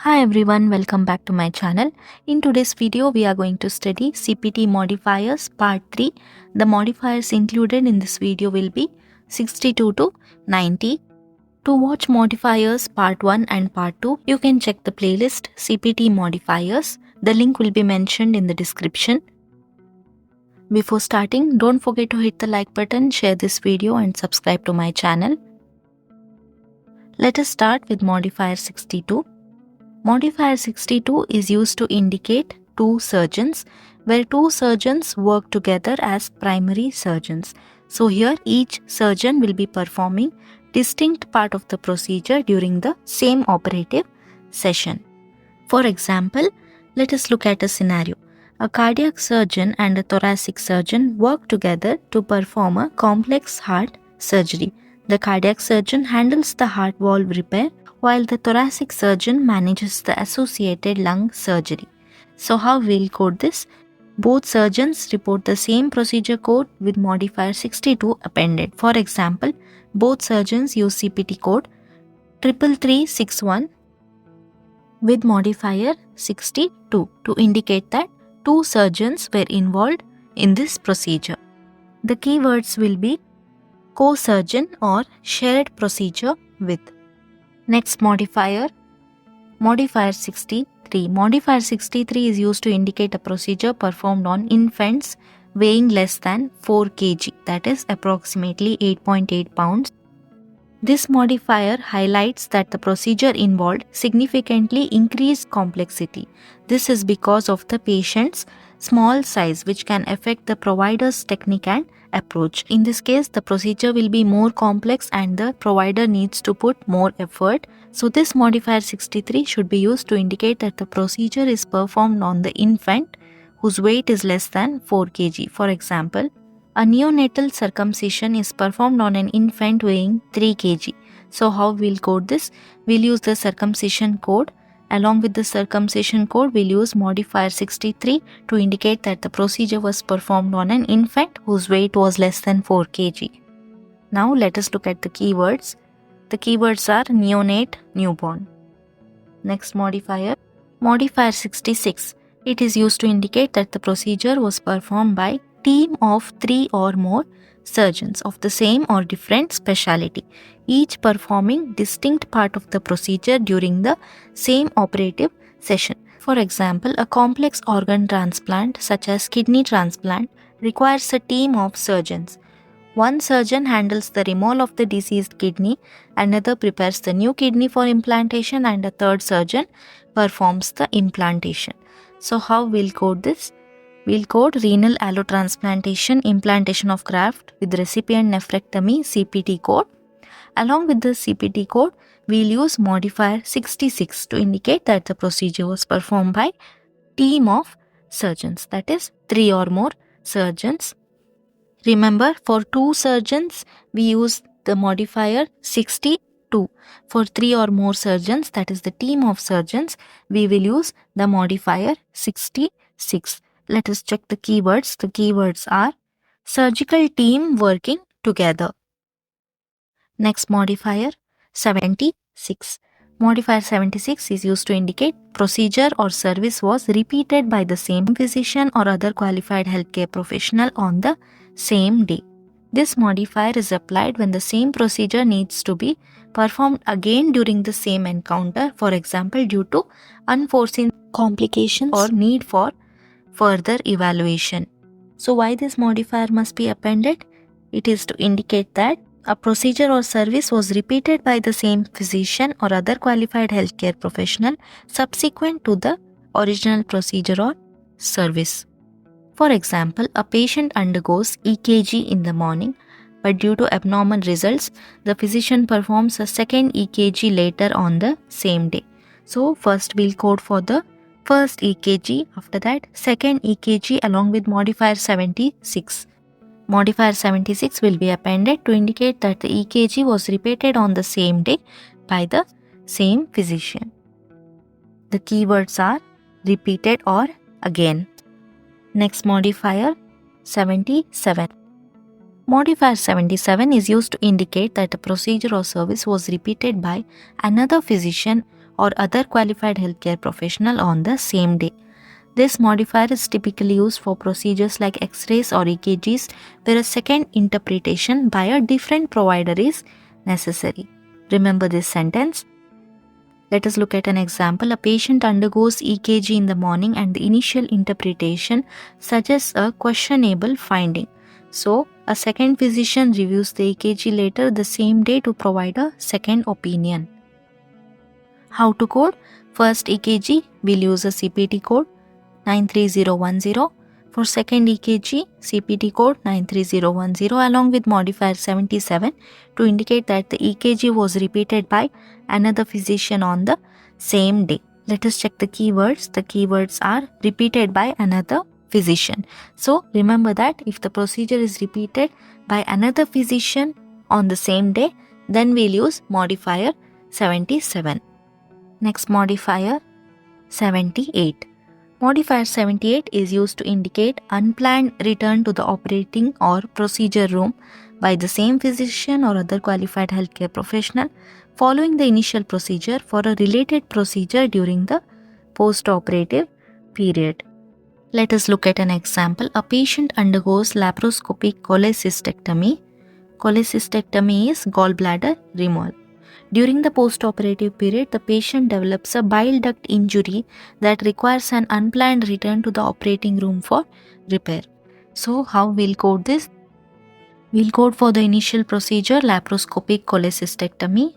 Hi everyone, welcome back to my channel. In today's video, we are going to study CPT modifiers part 3. The modifiers included in this video will be 62 to 90. To watch modifiers part 1 and part 2, you can check the playlist CPT modifiers. The link will be mentioned in the description. Before starting, don't forget to hit the like button, share this video and subscribe to my channel. Let us start with modifier 62. Modifier 62 is used to indicate two surgeons, where two surgeons work together as primary surgeons. So here each surgeon will be performing distinct part of the procedure during the same operative session. For example, let us look at a scenario. A cardiac surgeon and a thoracic surgeon work together to perform a complex heart surgery. The cardiac surgeon handles the heart valve repair, while the thoracic surgeon manages the associated lung surgery. So how we'll code this? Both surgeons report the same procedure code with modifier 62 appended. For example, both surgeons use CPT code 33361 with modifier 62 to indicate that two surgeons were involved in this procedure. The keywords will be co-surgeon or shared procedure with. Next modifier 63. Modifier 63 is used to indicate a procedure performed on infants weighing less than 4 kg, that is approximately 8.8 pounds. This modifier highlights that the procedure involved significantly increased complexity. This is because of the patient's small size, which can affect the provider's technique and approach. In this case, the procedure will be more complex and the provider needs to put more effort. So this modifier 63 should be used to indicate that the procedure is performed on the infant whose weight is less than 4 kg. For example, a neonatal circumcision is performed on an infant weighing 3 kg. So how we'll code this? We'll use the circumcision code. Along with the circumcision code, we'll use modifier 63 to indicate that the procedure was performed on an infant whose weight was less than 4 kg. Now let us look at the keywords. The keywords are neonate, newborn. Next modifier 66. It is used to indicate that the procedure was performed by team of 3 or more surgeons of the same or different specialty, each performing distinct part of the procedure during the same operative session. For example, a complex organ transplant such as kidney transplant requires a team of surgeons. One surgeon handles the removal of the diseased kidney, another prepares the new kidney for implantation, and a third surgeon performs the implantation. So how we'll code this? We'll code renal allotransplantation, implantation of graft with recipient nephrectomy CPT code. Along with the CPT code, we'll use modifier 66 to indicate that the procedure was performed by team of surgeons, that is 3 or more surgeons. Remember, for 2 surgeons, we use the modifier 62. For 3 or more surgeons, that is the team of surgeons, we will use the modifier 66. Let us check the keywords. The keywords are surgical team working together. Next modifier 76. Modifier 76 is used to indicate procedure or service was repeated by the same physician or other qualified healthcare professional on the same day. This modifier is applied when the same procedure needs to be performed again during the same encounter, for example, due to unforeseen complications or need for further evaluation. So why this modifier must be appended? It is to indicate that a procedure or service was repeated by the same physician or other qualified healthcare professional subsequent to the original procedure or service. For example, a patient undergoes EKG in the morning, but due to abnormal results, the physician performs a second EKG later on the same day. So first we'll code for the first EKG, after that second EKG along with modifier 76. Modifier 76 will be appended to indicate that the EKG was repeated on the same day by the same physician. The keywords are repeated or again. Next modifier 77. Modifier 77 is used to indicate that a procedure or service was repeated by another physician or other qualified healthcare professional on the same day. This modifier is typically used for procedures like X-rays or EKGs where a second interpretation by a different provider is necessary. Remember this sentence. Let us look at an example. A patient undergoes EKG in the morning and the initial interpretation suggests a questionable finding. So, a second physician reviews the EKG later the same day to provide a second opinion. How to code? First EKG, we'll use a CPT code 93010. For second EKG, CPT code 93010 along with modifier 77 to indicate that the EKG was repeated by another physician on the same day. Let us check the keywords. The keywords are repeated by another physician. So remember that if the procedure is repeated by another physician on the same day, then we'll use modifier 77. Next, modifier 78. Modifier 78 is used to indicate unplanned return to the operating or procedure room by the same physician or other qualified healthcare professional following the initial procedure for a related procedure during the post-operative period. Let us look at an example. A patient undergoes laparoscopic cholecystectomy. Cholecystectomy is gallbladder removal. During the post-operative period, the patient develops a bile duct injury that requires an unplanned return to the operating room for repair. So, how we'll code this? We'll code for the initial procedure laparoscopic cholecystectomy.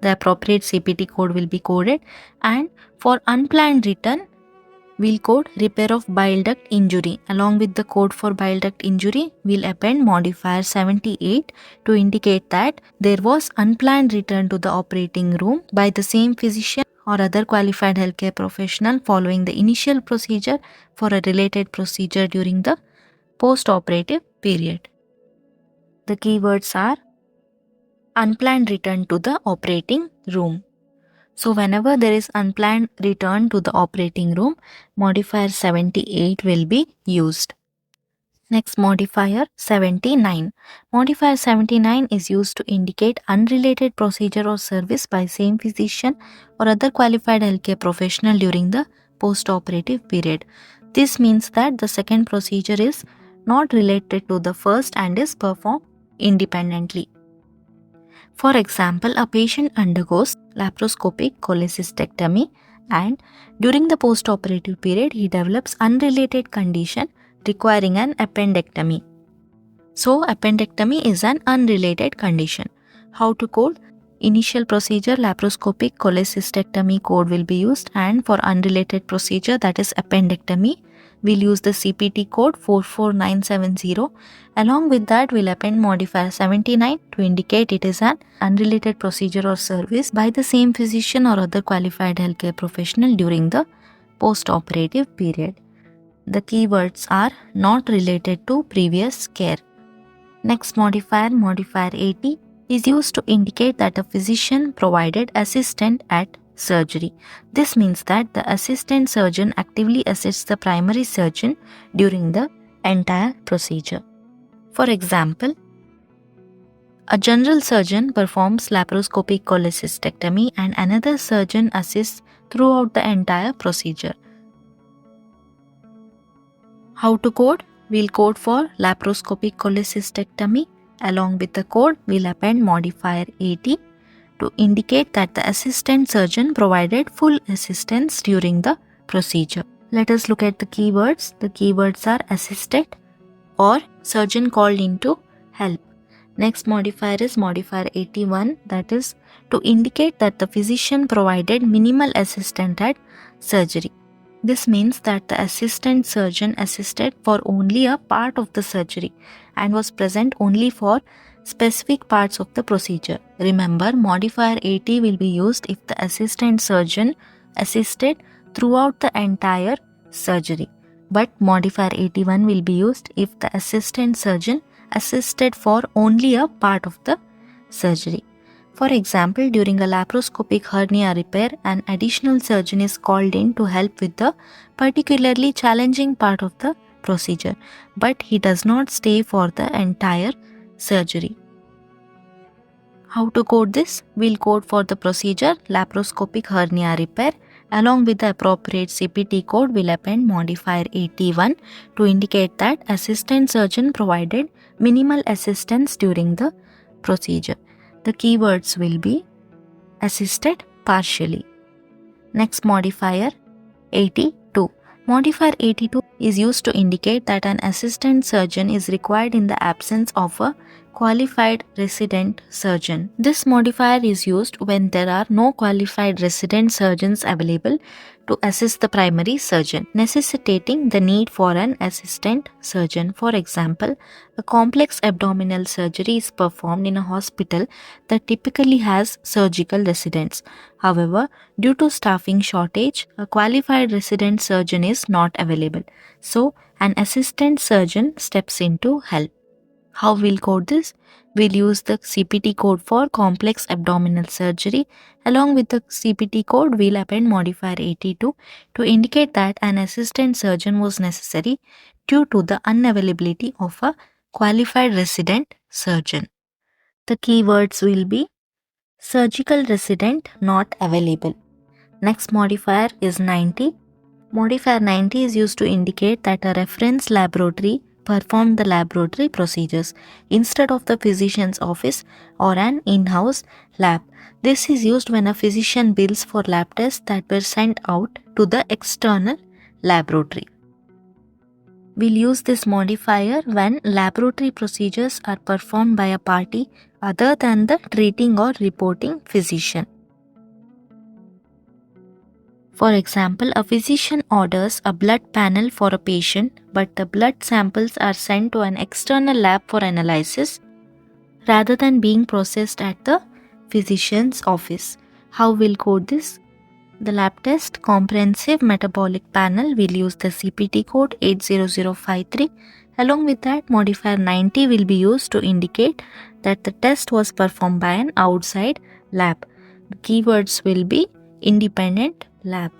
The appropriate CPT code will be coded, and for unplanned return, we'll code repair of bile duct injury. Along with the code for bile duct injury, we'll append modifier 78 to indicate that there was unplanned return to the operating room by the same physician or other qualified healthcare professional following the initial procedure for a related procedure during the post-operative period. The keywords are unplanned return to the operating room. So whenever there is unplanned return to the operating room, modifier 78 will be used. Next, modifier 79. Modifier 79 is used to indicate unrelated procedure or service by same physician or other qualified healthcare professional during the post-operative period. This means that the second procedure is not related to the first and is performed independently. For example, a patient undergoes laparoscopic cholecystectomy and during the post-operative period, he develops unrelated condition requiring an appendectomy. So, appendectomy is an unrelated condition. How to code? Initial procedure laparoscopic cholecystectomy code will be used, and for unrelated procedure, that is appendectomy, we'll use the CPT code 44970. Along with that, we'll append modifier 79 to indicate it is an unrelated procedure or service by the same physician or other qualified healthcare professional during the post-operative period. The keywords are not related to previous care. Next, modifier 80 is used to indicate that a physician provided assistance at surgery. This means that the assistant surgeon actively assists the primary surgeon during the entire procedure. For example, a general surgeon performs laparoscopic cholecystectomy and another surgeon assists throughout the entire procedure. How to code? We'll code for laparoscopic cholecystectomy. Along with the code, we'll append modifier 80 to indicate that the assistant surgeon provided full assistance during the procedure. Let us look at the keywords. The keywords are assisted or surgeon called in to help. Next modifier is modifier 81, that is to indicate that the physician provided minimal assistance at surgery. This means that the assistant surgeon assisted for only a part of the surgery and was present only for specific parts of the procedure. Remember, modifier 80 will be used if the assistant surgeon assisted throughout the entire surgery. But modifier 81 will be used if the assistant surgeon assisted for only a part of the surgery. For example, during a laparoscopic hernia repair, an additional surgeon is called in to help with the particularly challenging part of the procedure, but he does not stay for the entire surgery. How to code this? We'll code for the procedure laparoscopic hernia repair. Along with the appropriate CPT code, we'll append modifier 81 to indicate that assistant surgeon provided minimal assistance during the procedure. The keywords will be assisted partially. Next modifier 82. Modifier 82 is used to indicate that an assistant surgeon is required in the absence of a qualified resident surgeon. This modifier is used when there are no qualified resident surgeons available to assist the primary surgeon, necessitating the need for an assistant surgeon. For example, a complex abdominal surgery is performed in a hospital that typically has surgical residents. However, due to staffing shortage, a qualified resident surgeon is not available. So, an assistant surgeon steps in to help. How we'll code this? We'll use the CPT code for complex abdominal surgery. Along with the CPT code, we'll append modifier 82 to indicate that an assistant surgeon was necessary due to the unavailability of a qualified resident surgeon. The keywords will be surgical resident not available. Next modifier is 90. Modifier 90 is used to indicate that a reference laboratory performed the laboratory procedures instead of the physician's office or an in-house lab. This is used when a physician bills for lab tests that were sent out to the external laboratory. We'll use this modifier when laboratory procedures are performed by a party other than the treating or reporting physician. For example, a physician orders a blood panel for a patient, but the blood samples are sent to an external lab for analysis rather than being processed at the physician's office. How we'll code this? The lab test comprehensive metabolic panel will use the CPT code 80053. Along with that, modifier 90 will be used to indicate that the test was performed by an outside lab. The keywords will be independent lab.